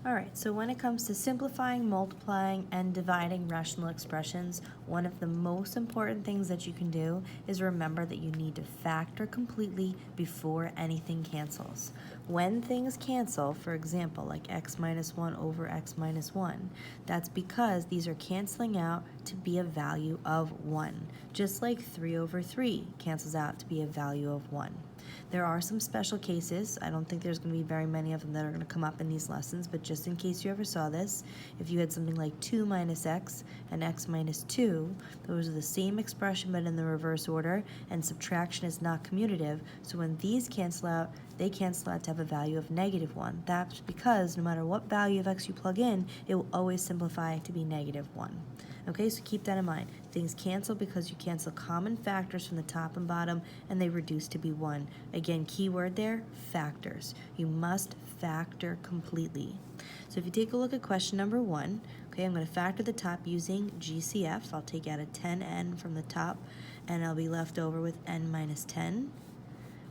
All right, so when it comes to simplifying, multiplying, and dividing rational expressions, one of the most important things that you can do is remember that you need to factor completely before anything cancels. When things cancel, for example, like x minus 1 over x minus 1, that's because these are canceling out to be a value of 1, just like 3 over 3 cancels out to be a value of 1. There are some special cases. I don't think there's going to be very many of them that are going to come up in these lessons, but just in case you ever saw this, if you had something like 2 minus x and x minus 2, those are the same expression but in the reverse order, and subtraction is not commutative, so when these cancel out, they cancel out to have a value of negative 1. That's because no matter what value of x you plug in, it will always simplify to be negative 1. Okay, so keep that in mind. Things cancel because you cancel common factors from the top and bottom, and they reduce to be 1. Again, key word there, factors. You must factor completely. So if you take a look at question number 1, okay, I'm going to factor the top using GCF. I'll take out a 10n from the top, and I'll be left over with n minus 10.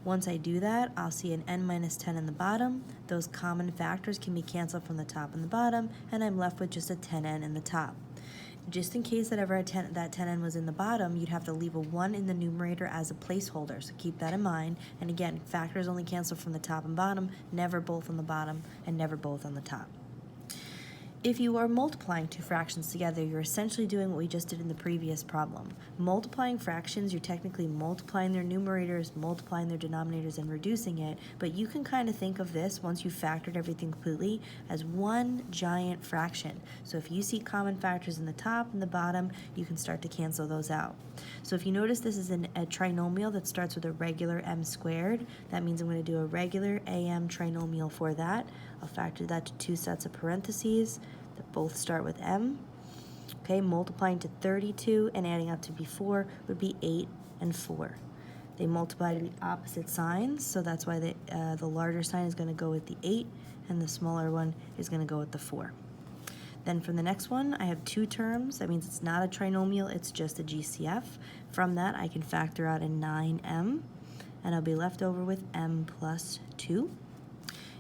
Once I do that, I'll see an n minus 10 in the bottom. Those common factors can be canceled from the top and the bottom, and I'm left with just a 10n in the top. Just in case that ever that 10n was in the bottom, you'd have to leave a 1 in the numerator as a placeholder, so keep that in mind. And again, factors only cancel from the top and bottom, never both on the bottom and never both on the top. If you are multiplying two fractions together, you're essentially doing what we just did in the previous problem. Multiplying fractions, you're technically multiplying their numerators, multiplying their denominators, and reducing it, but you can kind of think of this, once you've factored everything completely, as one giant fraction. So if you see common factors in the top and the bottom, you can start to cancel those out. So if you notice this is a trinomial that starts with a regular m squared, that means I'm going to do a regular am trinomial for that. I'll factor that to two sets of parentheses that both start with m. Okay, multiplying to 32 and adding up to be 4 would be 8 and 4. They multiply to the opposite signs, so that's why the larger sign is going to go with the 8 and the smaller one is going to go with the 4. Then from the next one, I have two terms. That means it's not a trinomial, it's just a GCF. From that, I can factor out a 9m, and I'll be left over with m plus 2.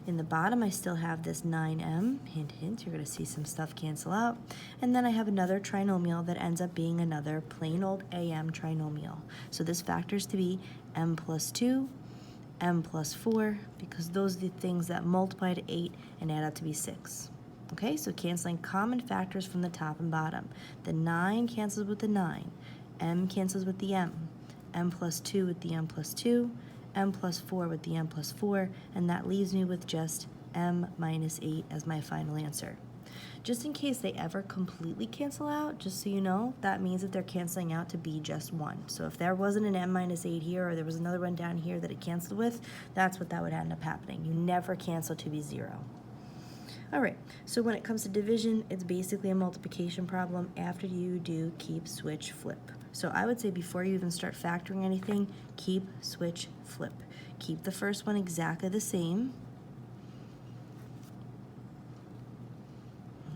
In the bottom, I still have this 9m, hint, hint, you're going to see some stuff cancel out. And then I have another trinomial that ends up being another plain old am trinomial. So this factors to be m plus 2, m plus 4, because those are the things that multiply to 8 and add up to be 6. Okay, so canceling common factors from the top and bottom. The 9 cancels with the 9, m cancels with the m plus 2 with the m plus 2, m plus 4 with the m plus 4, and that leaves me with just m minus 8 as my final answer. Just in case they ever completely cancel out, just so you know, that means that they're canceling out to be just 1. So if there wasn't an m minus 8 here, or there was another one down here that it canceled with, that's what that would end up happening. You never cancel to be 0. All right, so when it comes to division, it's basically a multiplication problem after you do keep, switch, flip. So I would say before you even start factoring anything, keep, switch, flip. Keep the first one exactly the same.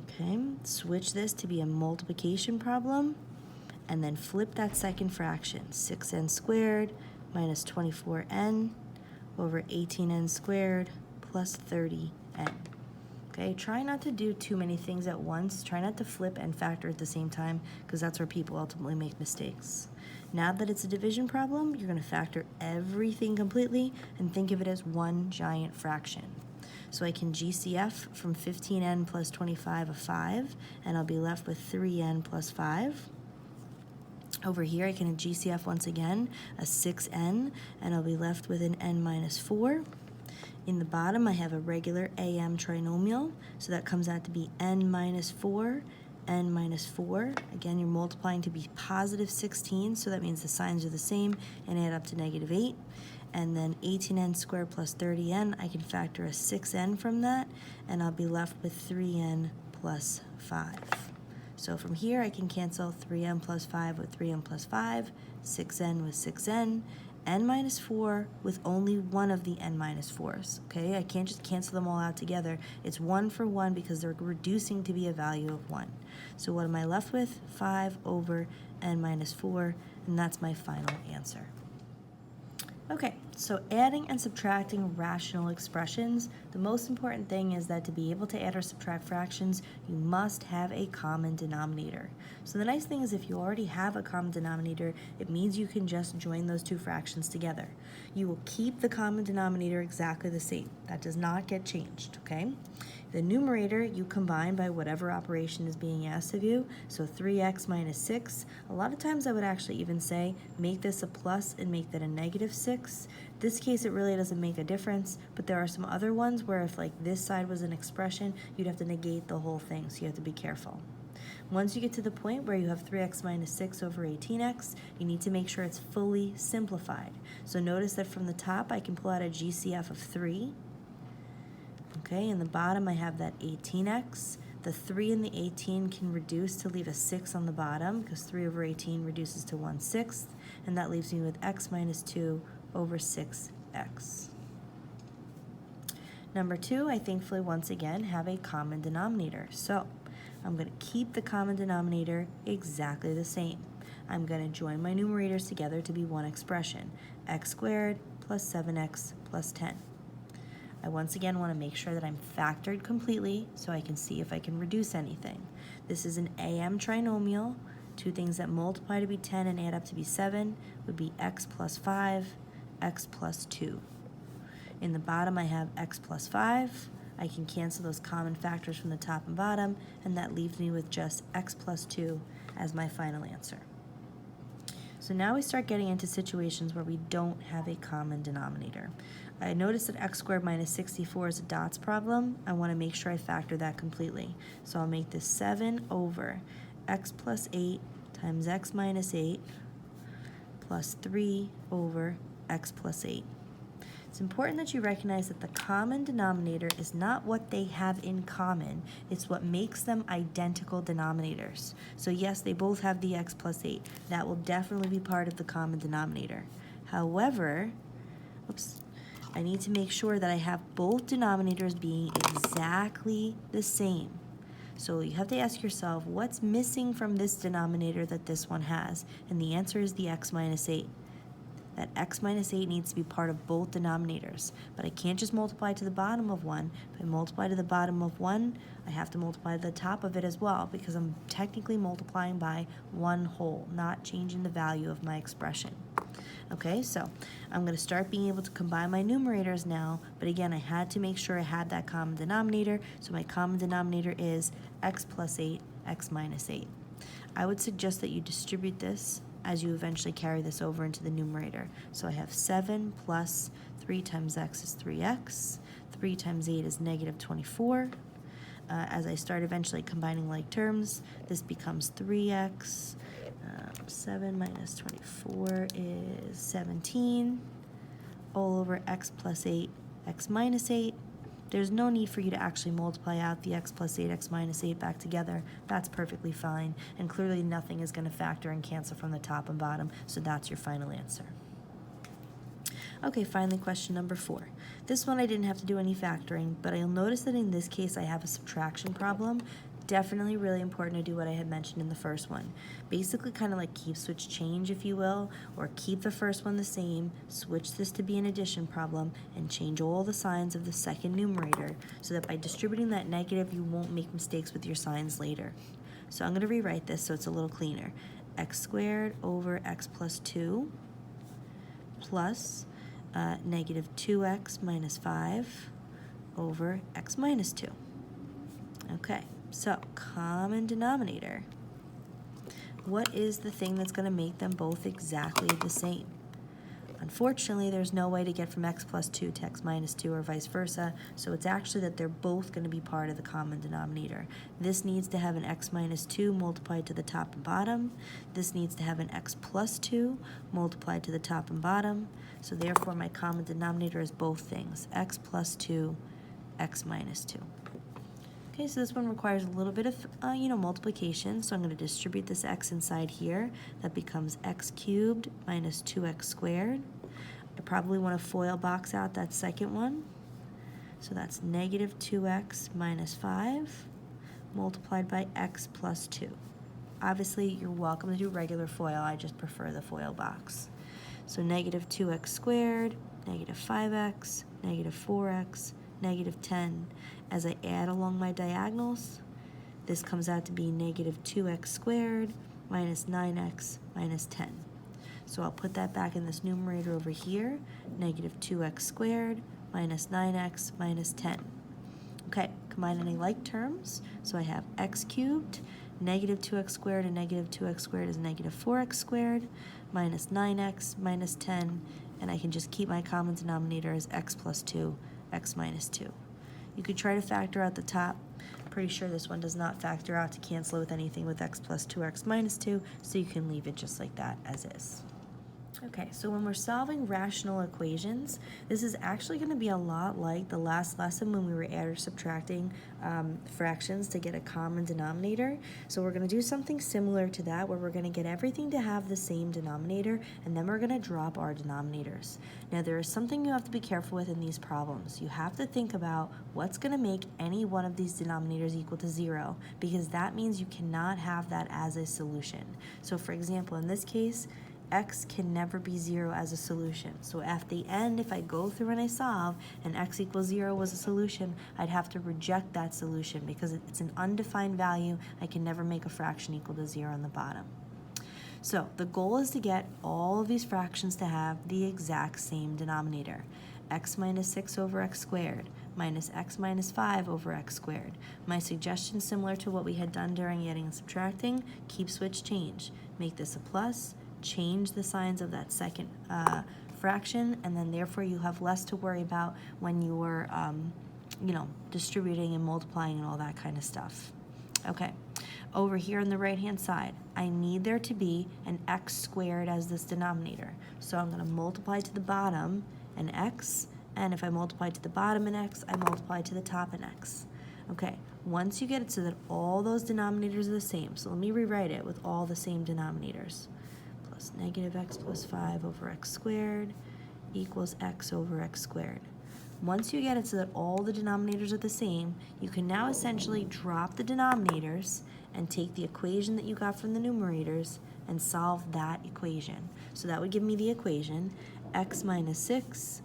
Okay, switch this to be a multiplication problem, and then flip that second fraction. 6n squared minus 24n over 18n squared plus 30n. Okay, try not to do too many things at once. Try not to flip and factor at the same time, because that's where people ultimately make mistakes. Now that it's a division problem, you're going to factor everything completely and think of it as one giant fraction. So I can GCF from 15n plus 25 of 5, and I'll be left with 3n plus 5. Over here, I can GCF once again, a 6n, and I'll be left with an n minus 4. In the bottom, I have a regular am trinomial, so that comes out to be n minus 4, n minus 4. Again, you're multiplying to be positive 16, so that means the signs are the same and add up to negative 8. And then 18n squared plus 30n, I can factor a 6n from that, and I'll be left with 3n plus 5. So from here, I can cancel 3n plus 5 with 3n plus 5, 6n with 6n, n minus 4 with only one of the n minus 4s, okay? I can't just cancel them all out together. It's 1 for 1 because they're reducing to be a value of 1. So what am I left with? 5 over n minus 4, and that's my final answer. Okay, So adding and subtracting rational expressions, the most important thing is that to be able to add or subtract fractions, you must have a common denominator. So the nice thing is if you already have a common denominator, it means you can just join those two fractions together. You will keep the common denominator exactly the same. That does not get changed, okay? The numerator you combine by whatever operation is being asked of you. So 3x minus 6. A lot of times I would actually even say make this a plus and make that a negative 6. This case it really doesn't make a difference, but there are some other ones where if like this side was an expression, you'd have to negate the whole thing, so you have to be careful. Once you get to the point where you have 3x minus 6 over 18x, you need to make sure it's fully simplified. So notice that from the top I can pull out a GCF of 3. Okay, in the bottom I have that 18x. The 3 and the 18 can reduce to leave a 6 on the bottom because 3 over 18 reduces to 1/6, and that leaves me with x minus 2 over 6x. Number 2, I thankfully once again have a common denominator. So I'm going to keep the common denominator exactly the same. I'm going to join my numerators together to be one expression, x squared plus 7x plus 10. I once again want to make sure that I'm factored completely so I can see if I can reduce anything. This is an AM trinomial. Two things that multiply to be 10 and add up to be 7 would be x plus 5, x plus 2. In the bottom I have x plus 5. I can cancel those common factors from the top and bottom, and that leaves me with just x plus 2 as my final answer. So now we start getting into situations where we don't have a common denominator. I noticed that x squared minus 64 is a dots problem. I want to make sure I factor that completely. So I'll make this 7 over x plus 8 times x minus 8 plus 3 over x plus 8. It's important that you recognize that the common denominator is not what they have in common, it's what makes them identical denominators. So yes, they both have the x plus 8. That will definitely be part of the common denominator. However, I need to make sure that I have both denominators being exactly the same. So you have to ask yourself, what's missing from this denominator that this one has? And the answer is the x minus 8. That x minus 8 needs to be part of both denominators. But I can't just multiply to the bottom of one. If I multiply to the bottom of one, I have to multiply to the top of it as well because I'm technically multiplying by one whole, not changing the value of my expression. Okay, so I'm going to start being able to combine my numerators now, but again, I had to make sure I had that common denominator, so my common denominator is x plus 8, x minus 8. I would suggest that you distribute this as you eventually carry this over into the numerator. So I have 7 plus 3 times x is 3x, 3 times 8 is negative 24. As I start eventually combining like terms, this becomes 3x. 7 minus 24 is 17, all over x plus 8, x minus 8. There's no need for you to actually multiply out the x plus 8, x minus 8 back together. That's perfectly fine, and clearly nothing is going to factor and cancel from the top and bottom, so that's your final answer. Okay, finally question number 4. This one I didn't have to do any factoring, but you'll notice that in this case I have a subtraction problem. Definitely really important to do what I had mentioned in the first one. Basically kind of like keep, switch, change, if you will, or keep the first one the same, switch this to be an addition problem, and change all the signs of the second numerator so that by distributing that negative you won't make mistakes with your signs later. So I'm going to rewrite this so it's a little cleaner. X squared over x plus 2 plus negative 2x minus 5 over x minus 2. Okay. So, common denominator. What is the thing that's going to make them both exactly the same? Unfortunately, there's no way to get from x plus 2 to x minus 2 or vice versa, so it's actually that they're both going to be part of the common denominator. This needs to have an x minus 2 multiplied to the top and bottom. This needs to have an x plus 2 multiplied to the top and bottom. So therefore, my common denominator is both things, x plus 2, x minus 2. Okay, so this one requires a little bit of, multiplication. So I'm going to distribute this x inside here. That becomes x cubed minus 2x squared. I probably want to FOIL box out that second one. So that's negative 2x minus 5 multiplied by x plus 2. Obviously, you're welcome to do regular FOIL. I just prefer the FOIL box. So negative 2x squared, negative 5x, negative 4x, negative 10. As I add along my diagonals, this comes out to be negative 2x squared minus 9x minus 10. So I'll put that back in this numerator over here, negative 2x squared minus 9x minus 10. Okay, combine any like terms. So I have x cubed, negative 2x squared, and negative 2x squared is negative 4x squared, minus 9x minus 10, and I can just keep my common denominator as x plus 2, x minus 2. You could try to factor out the top. Pretty sure this one does not factor out to cancel with anything with x plus 2 or x minus 2, so you can leave it just like that as is. Okay, so when we're solving rational equations, this is actually going to be a lot like the last lesson when we were add or subtracting fractions to get a common denominator. So we're going to do something similar to that, where we're going to get everything to have the same denominator, and then we're going to drop our denominators. Now, there is something you have to be careful with in these problems. You have to think about what's going to make any one of these denominators equal to 0, because that means you cannot have that as a solution. So for example, in this case, x can never be 0 as a solution. So at the end, if I go through and I solve and x equals 0 was a solution, I'd have to reject that solution because it's an undefined value. I can never make a fraction equal to 0 on the bottom. So the goal is to get all of these fractions to have the exact same denominator. X minus 6 over x squared minus x minus 5 over x squared. My suggestion, similar to what we had done during adding and subtracting, keep switch change. Make this a plus, change the signs of that second fraction, and then therefore you have less to worry about when you're distributing and multiplying and all that kind of stuff. Okay, over here on the right hand side, I need there to be an x squared as this denominator. So I'm going to multiply to the bottom an x, and if I multiply to the bottom an x, I multiply to the top an x. Okay, once you get it so that all those denominators are the same, so let me rewrite it with all the same denominators. Plus negative x plus 5 over x squared equals x over x squared. Once you get it so that all the denominators are the same, you can now essentially drop the denominators and take the equation that you got from the numerators and solve that equation. So that would give me the equation x minus 6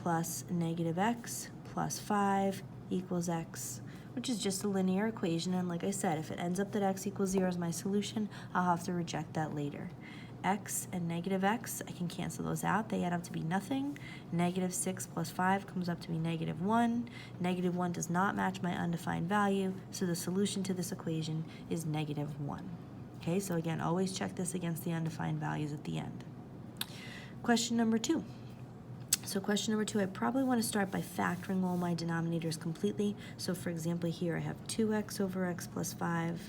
plus negative x plus 5 equals x, which is just a linear equation, and like I said, if it ends up that x equals 0 as my solution, I'll have to reject that later. X and negative x, I can cancel those out. They add up to be nothing. Negative 6 plus 5 comes up to be negative 1. Negative 1 does not match my undefined value, so the solution to this equation is negative 1. Okay, so again, always check this against the undefined values at the end. Question number 2. So question number 2, I probably want to start by factoring all my denominators completely. So for example, here I have 2x over x plus 5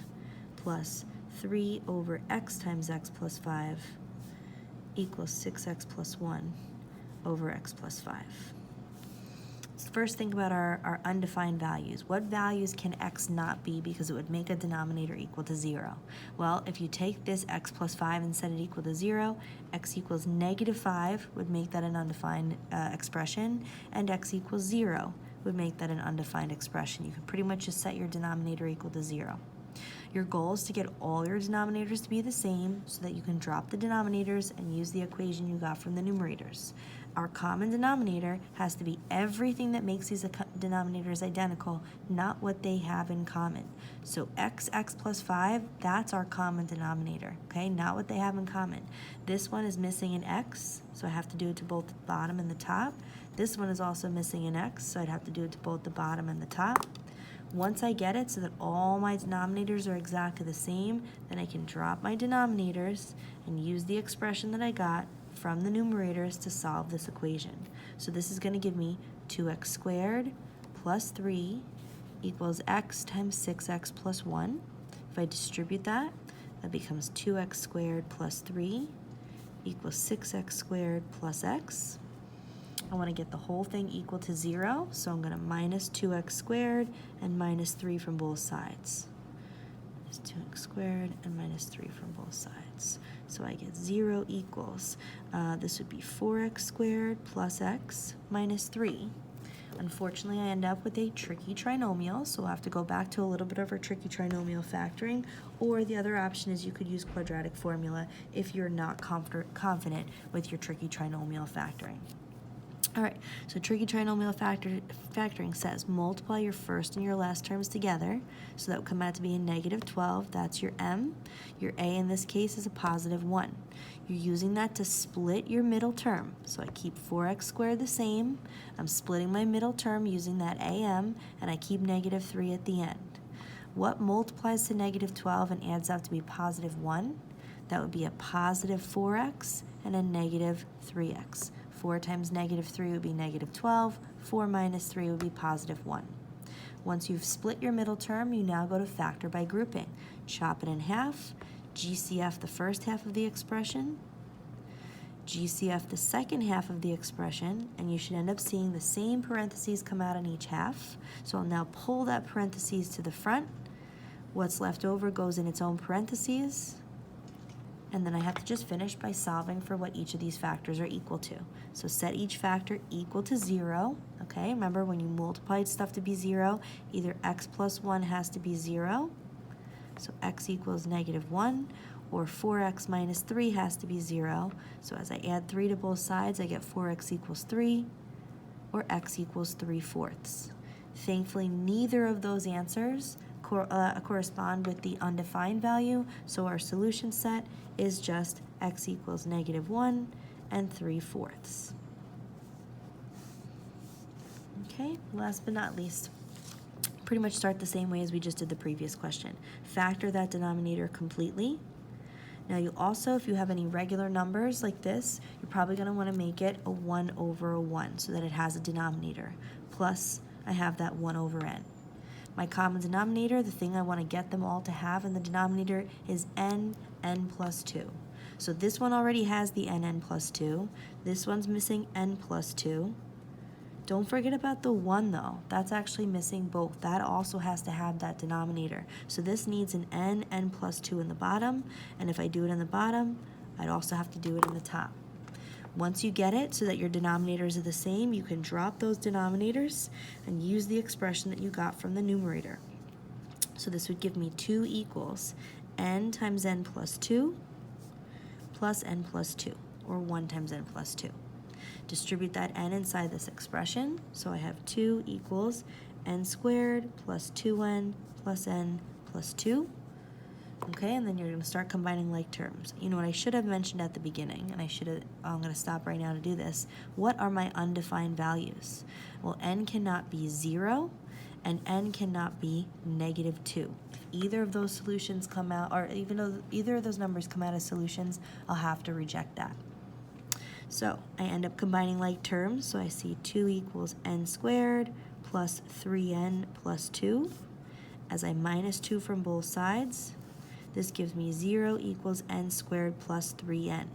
plus 3 over x times x plus 5 equals 6x plus 1 over x plus 5. Let's first think about our undefined values. What values can x not be because it would make a denominator equal to 0? Well, if you take this x plus 5 and set it equal to 0, x equals negative 5 would make that an undefined expression, and x equals 0 would make that an undefined expression. You can pretty much just set your denominator equal to 0. Your goal is to get all your denominators to be the same so that you can drop the denominators and use the equation you got from the numerators. Our common denominator has to be everything that makes these denominators identical, not what they have in common. So x plus 5, that's our common denominator, okay? Not what they have in common. This one is missing an x, so I have to do it to both the bottom and the top. This one is also missing an x, so I'd have to do it to both the bottom and the top. Once I get it so that all my denominators are exactly the same, then I can drop my denominators and use the expression that I got from the numerators to solve this equation. So this is going to give me 2x squared plus 3 equals x times 6x plus 1. If I distribute that, that becomes 2x squared plus 3 equals 6x squared plus x. I want to get the whole thing equal to 0, so I'm going to minus 2x squared and minus 3 from both sides. Minus 2x squared and minus 3 from both sides. So I get 0 equals, this would be 4x squared plus x minus 3. Unfortunately, I end up with a tricky trinomial, so we'll have to go back to a little bit of our tricky trinomial factoring, or the other option is you could use quadratic formula if you're not confident with your tricky trinomial factoring. All right, so tricky trinomial factoring says multiply your first and your last terms together, so that would come out to be a negative 12. That's your m. Your a in this case is a positive 1. You're using that to split your middle term. So I keep 4x squared the same. I'm splitting my middle term using that am, and I keep negative 3 at the end. What multiplies to negative 12 and adds out to be positive 1? That would be a positive 4x and a negative 3x. 4 times negative 3 would be negative 12. 4 minus 3 would be positive 1. Once you've split your middle term, you now go to factor by grouping. Chop it in half, GCF the first half of the expression, GCF the second half of the expression, and you should end up seeing the same parentheses come out on each half. So I'll now pull that parentheses to the front. What's left over goes in its own parentheses. And then I have to just finish by solving for what each of these factors are equal to. So set each factor equal to 0. Okay, remember when you multiplied stuff to be 0, either x plus 1 has to be 0, so x equals negative 1, or 4x minus 3 has to be 0. So as I add 3 to both sides, I get 4x equals 3, or x equals 3/4. Thankfully, neither of those answers correspond with the undefined value, so our solution set is just x equals negative 1 and 3/4. Okay, last but not least, pretty much start the same way as we just did the previous question. Factor that denominator completely. Now you also, if you have any regular numbers like this, you're probably going to want to make it a 1 over a 1 so that it has a denominator. Plus, I have that 1 over n. My common denominator, the thing I want to get them all to have in the denominator, is n plus 2. So this one already has the n plus 2. This one's missing n plus 2. Don't forget about the 1 though. That's actually missing both. That also has to have that denominator. So this needs an n plus 2 in the bottom, and if I do it in the bottom, I'd also have to do it in the top. Once you get it so that your denominators are the same, you can drop those denominators and use the expression that you got from the numerator. So this would give me 2 equals n times n plus 2 plus n plus 2, or 1 times n plus 2. Distribute that n inside this expression, so I have 2 equals n squared plus 2n plus n plus 2. Okay, and then you're going to start combining like terms. You know what I should have mentioned at the beginning, and I'm going to stop right now to do this. What are my undefined values? Well, n cannot be 0, and n cannot be negative 2. If either of those solutions come out, or even though either of those numbers come out as solutions, I'll have to reject that. So I end up combining like terms, so I see 2 equals n squared plus 3n plus 2. As I minus 2 from both sides, this gives me 0 equals n squared plus 3n.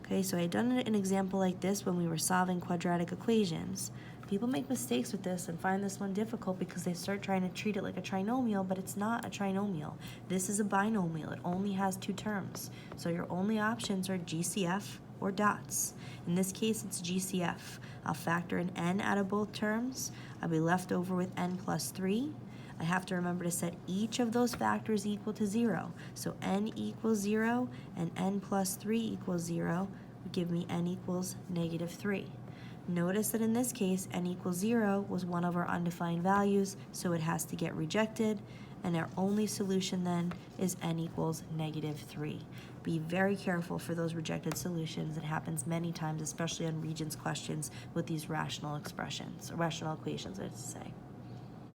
Okay, so I had done an example like this when we were solving quadratic equations. People make mistakes with this and find this one difficult because they start trying to treat it like a trinomial, but it's not a trinomial. This is a binomial. It only has 2 terms. So your only options are GCF or dots. In this case, it's GCF. I'll factor an n out of both terms. I'll be left over with n plus 3. I have to remember to set each of those factors equal to 0. So n equals 0 and n plus 3 equals 0 would give me n equals negative 3. Notice that in this case, n equals 0 was one of our undefined values, so it has to get rejected, and our only solution then is n equals negative 3. Be very careful for those rejected solutions. It happens many times, especially on Regents questions with these rational expressions, or rational equations, I should say.